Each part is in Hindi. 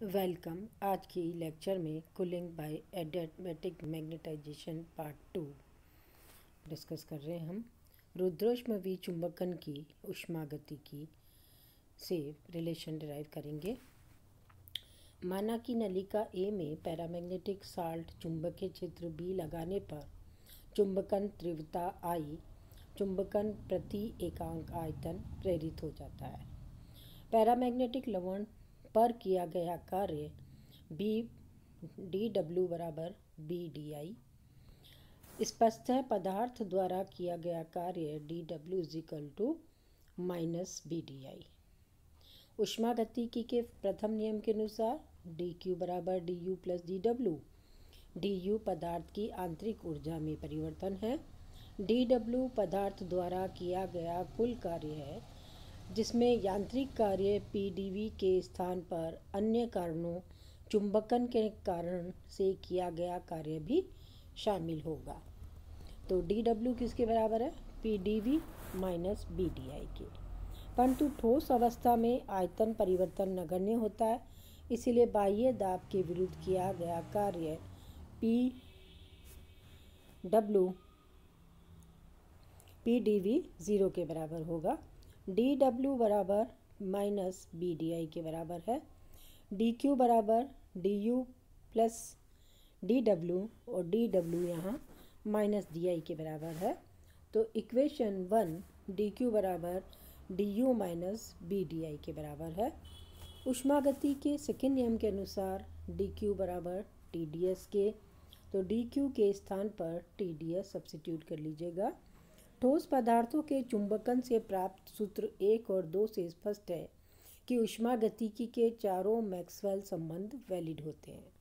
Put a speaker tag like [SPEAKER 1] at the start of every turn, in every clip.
[SPEAKER 1] वेलकम। आज की लेक्चर में cooling by adiabatic magnetisation part 2 discuss कर रहे हैं। हम रुद्रोष्म चुंबकन की ऊष्मागतिकी से रिलेशन डिराइव करेंगे। माना कि नलिका ए में पैरामैग्नेटिक साल्ट चुंबकीय क्षेत्र बी लगाने पर चुंबकन तीव्रता आई चुंबकन प्रति एकांक आयतन प्रेरित हो जाता है। पैरामैग्नेटिक लवण पर किया गया कार्य बी डी डब्ल्यू बराबर बी डी आई। स्पष्ट है पदार्थ द्वारा किया गया कार्य D W is equal to minus B D I. ऊष्मागतिकी के प्रथम नियम के अनुसार डी क्यू बराबर D U plus D W. D U पदार्थ की आंतरिक ऊर्जा में परिवर्तन है। डी डब्ल्यू पदार्थ द्वारा किया गया कुल कार्य है, जिसमें यांत्रिक कार्य पीडीवी के स्थान पर अन्य कारणों चुंबकन के कारण से किया गया कार्य भी शामिल होगा। तो डी डब्ल्यू किसके बराबर है? PDV minus B D I के। परंतु ठोस अवस्था में आयतन परिवर्तन नगण्य होता है, इसीलिए बाह्य दाब के विरुद्ध किया गया कार्य पी डब्ल्यू पीडीवी 0 के बराबर होगा। डी डब्ल्यू बराबर माइनस बी डी आई के बराबर है। डी क्यू बराबर D U plus D W और डी डब्ल्यू यहाँ माइनस डी आई के बराबर है। तो इक्वेशन 1 डी क्यू बराबर D U minus B D I के बराबर है। ऊष्मागति के सेकेंड नियम के अनुसार डी क्यू बराबर टी डी एस के। तो डी क्यू के स्थान पर टी डी एस सब्सिट्यूट कर लीजिएगा। ठोस पदार्थों के चुंबकन से प्राप्त सूत्र 1 और 2 से स्पष्ट है कि ऊष्मागतिकी के चारों मैक्सवेल संबंध वैलिड होते हैं।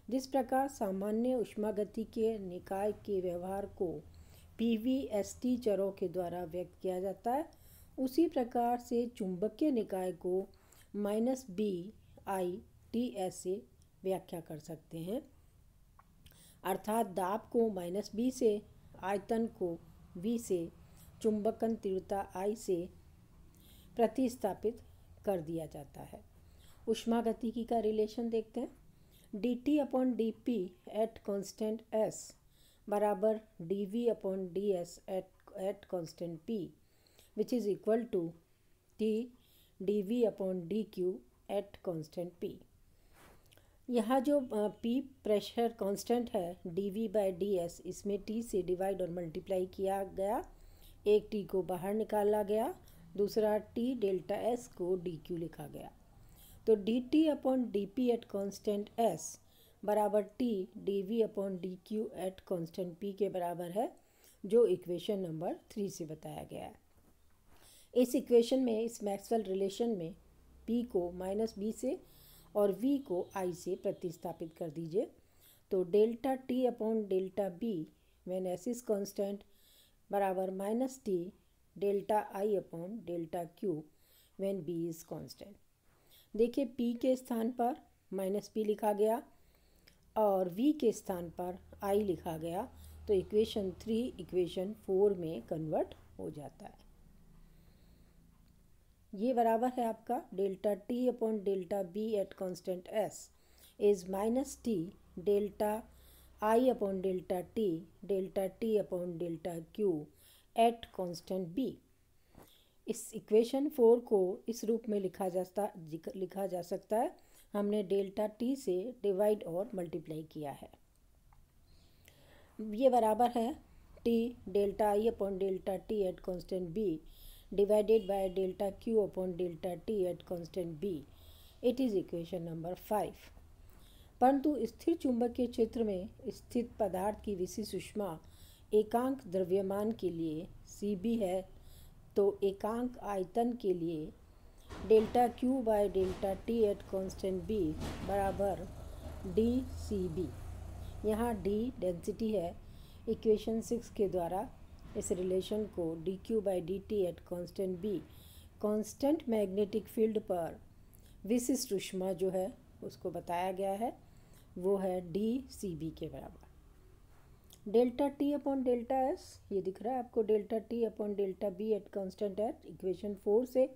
[SPEAKER 1] जिस प्रकार सामान्य ऊष्मागतिकीय निकाय के व्यवहार को पीवीएसटी चरों के द्वारा व्यक्त किया जाता है, उसी प्रकार से चुंबकीय निकाय को minus B I T S से व्याख्या कर सकते हैं, अर्थात दाब को माइनस बी से, आयतन को V से, चुंबकन तीव्रता I से प्रतिस्थापित कर दिया जाता है। ऊष्मागतिकी का रिलेशन देखते हैं। D T upon D P at constant S बराबर D V upon D S at constant P which is equal to T D V upon D Q at constant P। यहाँ जो P प्रेशर कांस्टेंट है D V by D S, इसमें T से डिवाइड और मल्टीप्लाई किया गया। एक T को बाहर निकाला गया, दूसरा T डेल्टा S को डी क्यू लिखा गया। तो D T upon D P at constant S बराबर T D V upon D Q at constant P के बराबर है, जो इक्वेशन नंबर 3 से बताया गया है। इस इक्वेशन में, इस मैक्सवेल रिलेशन में P को माइनस बी से और V को I से प्रतिस्थापित कर दीजिए। तो delta T upon delta B when S is constant बराबर minus T delta I upon delta Q when B is constant. देखिए P के स्थान पर माइनस P लिखा गया और V के स्थान पर I लिखा गया, तो इक्वेशन 3 इक्वेशन 4 में कन्वर्ट हो जाता है। ये बराबर है आपका delta T upon delta B at constant S is minus T delta I upon delta T upon delta Q at constant B. इस इक्वेशन 4 को इस रूप में लिखा जा सकता है। हमने डेल्टा टी से डिवाइड और मल्टीप्लाई किया है। ये बराबर है T delta I upon delta T at constant B divided by delta q upon delta t at constant b. It is equation number 5. परंतु स्थिर चुंबकीय क्षेत्र में स्थित पदार्थ की विशिष्ट ऊष्मा एकांक द्रव्यमान के लिए Cb है, तो एकांक आयतन के लिए delta Q by delta T at constant B बराबर dCb। यहाँ D डेंसिटी है। इक्वेशन 6 के द्वारा इस रिलेशन को D Q by D T at constant B, constant magnetic field पर विशिष्ट ऊष्मा जो है उसको बताया गया है, वो है डी सी बी के बराबर। Delta T upon delta S ये दिख रहा है आपको, delta T upon delta B at constant at equation 4 से,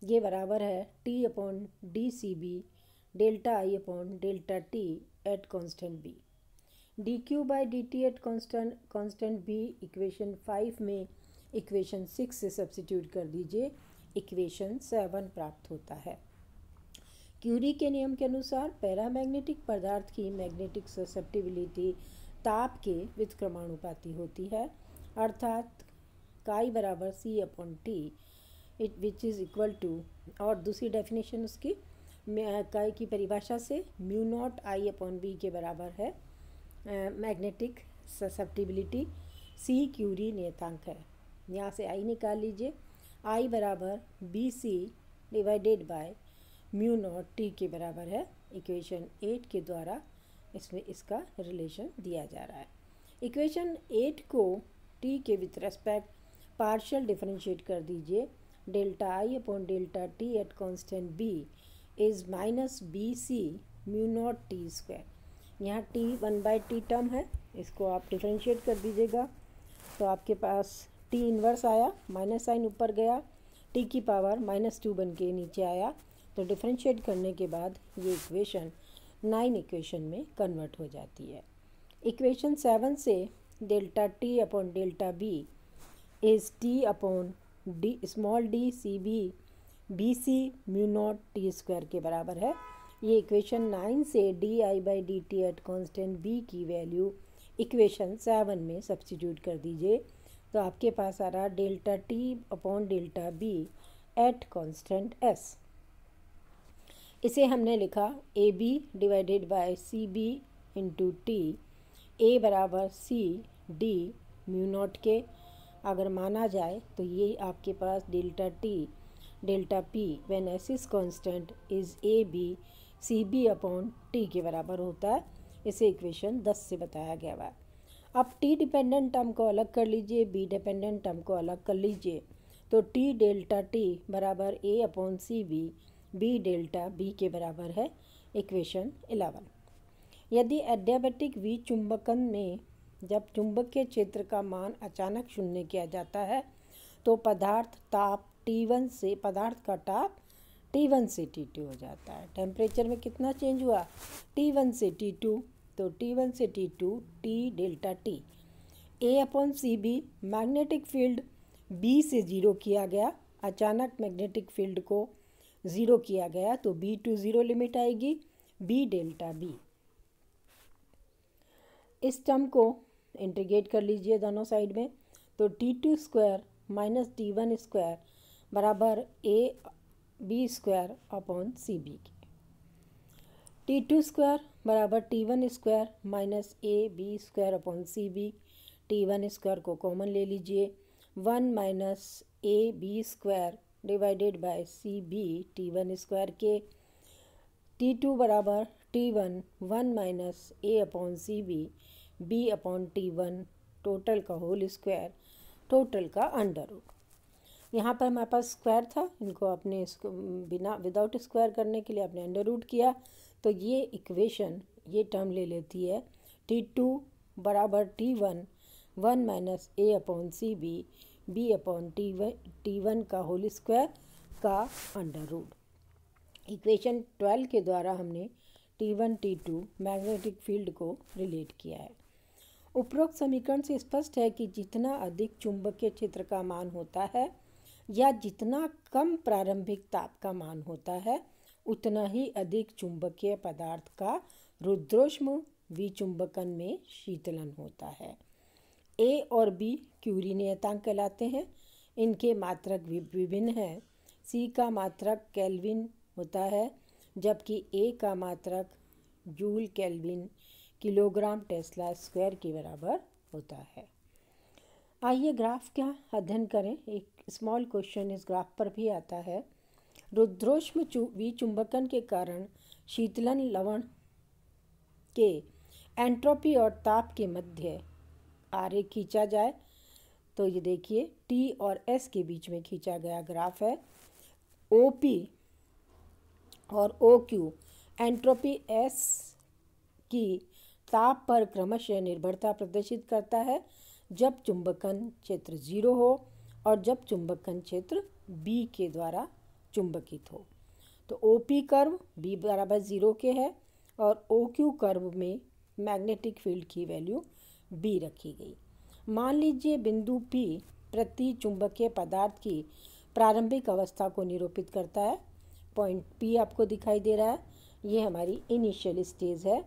[SPEAKER 1] ये बराबर है T upon D C B delta I upon delta T at constant B. D Q by D T at constant B equation 5 में इक्वेशन 6 से सब्स्टिट्यूट कर दीजिए, इक्वेशन 7 प्राप्त होता है। क्यूरी के नियम के अनुसार पैरामैग्नेटिक पदार्थ की मैग्नेटिक ससेप्टिबिलिटी ताप के व्युत्क्रमानुपाती होती है, अर्थात काई बराबर C upon T which is equal to, और दूसरी डेफिनेशन उसकी काई की परिभाषा से mu naught I upon B के बराबर है मैग्नेटिक ससेप्टिबिलिटी। सी क्यूरी नियतांक है, यहाँ से आई निकाल लीजिए। आई बराबर B C divided by mu naught T के बराबर है। इक्वेशन 8 के द्वारा इसमें इसका रिलेशन दिया जा रहा है। इक्वेशन 8 को टी के विथ रेस्पेक्ट पार्शियल डिफरेंशिएट कर दीजिए। Delta I upon delta T at constant B is minus B C mu naught T square. यहाँ टी 1/t टर्म है, इसको आप डिफरेंशिएट कर दीजिएगा तो आपके पास टी इन्वर्स आया, माइनस साइन ऊपर गया, टी की पावर -2 बन के नीचे आया। तो डिफरेंशिएट करने के बाद ये इक्वेशन 9 इक्वेशन में कन्वर्ट हो जाती है। इक्वेशन 7 से delta T upon delta B is T upon D small D C B B C mu naught T square के बराबर है। ये इक्वेशन 9 से D I by D T at constant B की वैल्यू इक्वेशन 7 में सब्स्टिट्यूट कर दीजिए तो आपके पास आ रहा delta T upon delta B at constant S. इसे हमने लिखा A B divided by C B into T, A बराबर सी डी म्यू नॉट के। अगर माना जाए तो ये आपके पास delta T delta P when S is constant is A B C B upon T के बराबर होता है। इसे इक्वेशन 10 से बताया गया है। अब टी डिपेंडेंट टर्म को अलग कर लीजिए, बी डिपेंडेंट टर्म को अलग कर लीजिए तो टी डेल्टा टी बराबर A upon C B B delta B के बराबर है। इक्वेशन 11। यदि एडियाबैटिक विचुंबकन में जब चुंबकीय क्षेत्र का मान अचानक शून्य किया जाता है तो पदार्थ का ताप T1 से T2 हो जाता है। टेम्परेचर में कितना चेंज हुआ, T1 से T2, तो T1 से T2 T delta T. A upon C B magnetic field B से 0 किया गया, अचानक मैग्नेटिक फील्ड को 0 किया गया तो B टू 0 लिमिट आएगी, B डेल्टा B। इस टर्म को इंटीग्रेट कर लीजिए दोनों साइड में तो T2 square minus T1 square बराबर A B square upon C B के। T2 स्क्वायर बराबर T1 square minus A B square upon C B. T1 square को कॉमन ले लीजिए, 1 minus A B square divided by C B T1 square के। T2 बराबर T1 1 minus A upon C B B upon T1 total का होल स्क्वायर, टोटल का अंडर रूट। यहाँ पर हमारे पास स्क्वायर था, इनको आपने इसको विदाउट स्क्वायर करने के लिए आपने अंडर रूट किया तो ये इक्वेशन ये टर्म ले लेती है T2 बराबर T1 1 minus A upon C B B upon T1 का होल स्क्वायर का अंडर रूट। इक्वेशन 12 के द्वारा हमने T1 T2 मैग्नेटिक फील्ड को रिलेट किया है। उपरोक्त समीकरण से स्पष्ट है कि जितना अधिक चुंबकीय क्षेत्र का मान होता है या जितना कम प्रारंभिक ताप का मान होता है उतना ही अधिक चुंबकीय पदार्थ का रुद्रोष्म विचुंबकन में शीतलन होता है। ए और बी क्यूरी नियतांक कहलाते हैं, इनके मात्रक विभिन्न हैं। सी का मात्रक केल्विन होता है जबकि ए का मात्रक joule kelvin kilogram Tesla square के बराबर होता है। आइए ग्राफ का अध्ययन करें। एक स्मॉल क्वेश्चन इस ग्राफ पर भी आता है। रुद्रोष्म विचुंबकन के कारण शीतलन लवण के एंट्रोपी और ताप के मध्य आरेख खींचा जाए तो ये देखिए टी और एस के बीच में खींचा गया ग्राफ है। ओ पी और ओ क्यू एंट्रोपी एस की ताप पर क्रमशः निर्भरता प्रदर्शित करता है जब चुंबकन क्षेत्र 0 हो और जब चुंबकन क्षेत्र बी के द्वारा चुंबकित हो। तो OP कर्व B बराबर 0 के है और OQ कर्व में मैग्नेटिक फील्ड की वैल्यू B रखी गई। मान लीजिए बिंदु P प्रति चुंबकीय पदार्थ की प्रारंभिक अवस्था को निरूपित करता है। पॉइंट P आपको दिखाई दे रहा है, ये हमारी इनिशियल स्टेज है।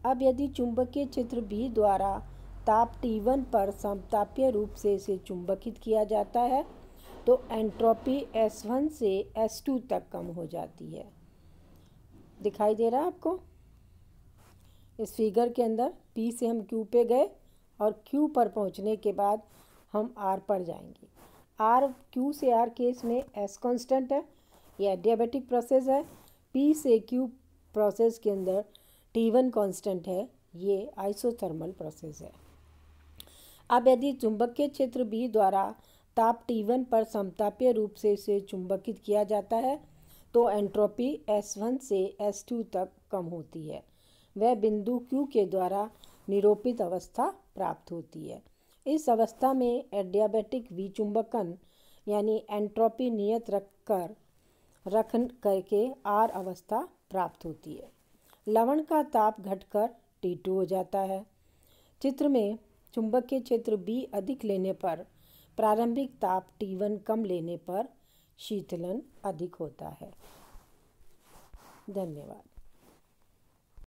[SPEAKER 1] अब यदि चुंबकीय क्षेत्र B द्वारा ताप T1 पर समतापीय रूप से इसे चुंबकित किया जाता है तो एंट्रोपी S1 से S2 तक कम हो जाती है। दिखाई दे रहा है आपको? इस फिगर के अंदर P से हम Q पे गए और Q पर पहुंचने के बाद हम R पर जाएंगे। Q से R केस में S कांस्टेंट है, यह एडियाबैटिक प्रोसेस है। P से Q प्रोसेस के अंदर T1 कांस्टेंट है, ये आइसोथर्मल प्रोसेस है। अब यदि चुंबकीय क्षेत्र B द्वारा ताप T1 पर समतापीय रूप से इसे चुंबकित किया जाता है तो एंट्रोपी S1 से S2 तक कम होती है। वह बिंदु Q के द्वारा निरूपित अवस्था प्राप्त होती है। इस अवस्था में एडियाबैटिक विचुंबकन यानी एंट्रोपी नियत रख करके R अवस्था प्राप्त होती है। लवण का ताप घटकर T2 हो जाता है। चित्र में चुंबकीय क्षेत्र B अधिक लेने पर प्रारंभिक ताप T1 कम लेने पर शीतलन अधिक होता है। धन्यवाद।